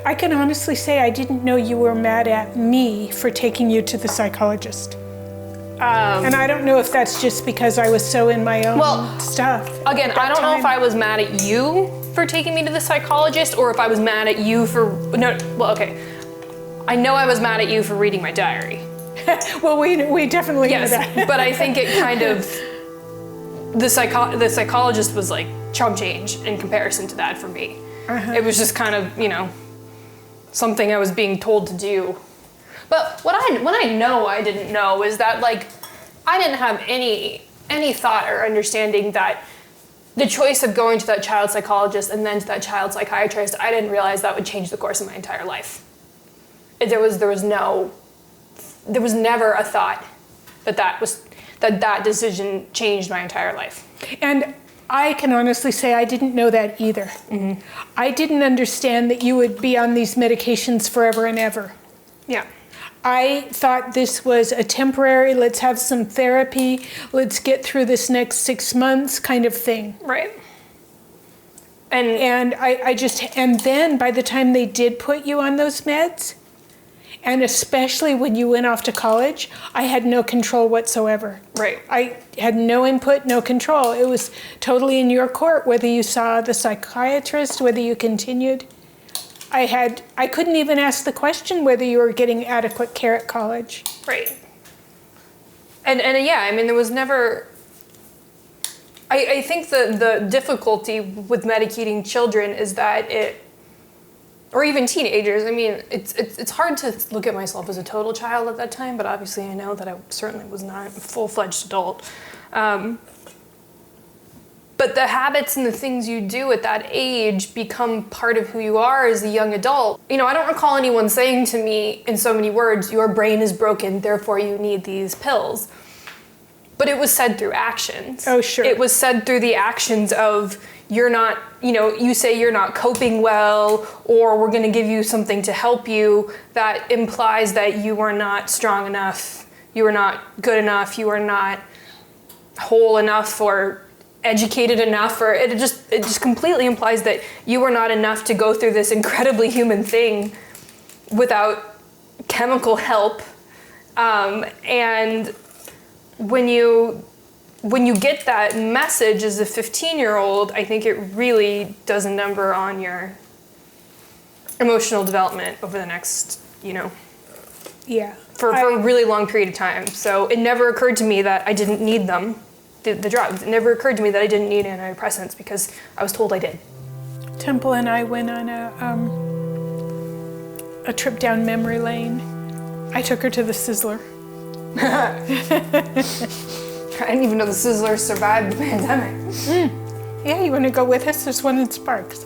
I can honestly say I didn't know you were mad at me for taking you to the psychologist. And I don't know if that's just because I was so in my own stuff. Again, I don't know if I was mad at you for taking me to the psychologist or if I was mad at you for, okay. I know I was mad at you for reading my diary. Well, we definitely know that. But I think it kind of, the psychologist was like chump change in comparison to that for me. It was just kind of, something I was being told to do. But what I know I didn't know is that, like, I didn't have any thought or understanding that the choice of going to that child psychologist and then to that child psychiatrist, I didn't realize that would change the course of my entire life. There was never a thought that decision changed my entire life. And I can honestly say I didn't know that either. I didn't understand that you would be on these medications forever and ever. Yeah. I thought this was a temporary, let's have some therapy, let's get through this next 6 months kind of thing. Right. And then by the time they did put you on those meds, and especially when you went off to college, I had no control whatsoever. Right. I had no input, no control. It was totally in your court, whether you saw the psychiatrist, whether you continued. I couldn't even ask the question whether you were getting adequate care at college. Right. And yeah, I mean, there was never, I think the difficulty with medicating children is that or even teenagers, I mean, it's hard to look at myself as a total child at that time, but obviously I know that I certainly was not a full-fledged adult. But the habits and the things you do at that age become part of who you are as a young adult. I don't recall anyone saying to me in so many words, your brain is broken, therefore you need these pills. But it was said through actions. Oh, sure. It was said through the actions of, you're not, you say you're not coping well, or we're gonna give you something to help you. That implies that you are not strong enough, you are not good enough, you are not whole enough or educated enough, or it just completely implies that you are not enough to go through this incredibly human thing without chemical help. And when you get that message as a 15-year-old, I think it really does a number on your emotional development over the next, for a really long period of time. So it never occurred to me that I didn't need them. The drugs. It never occurred to me that I didn't need antidepressants because I was told I did. Temple and I went on a trip down memory lane. I took her to the Sizzler. I didn't even know the Sizzler survived the pandemic. Yeah, you want to go with us? There's one in Sparks.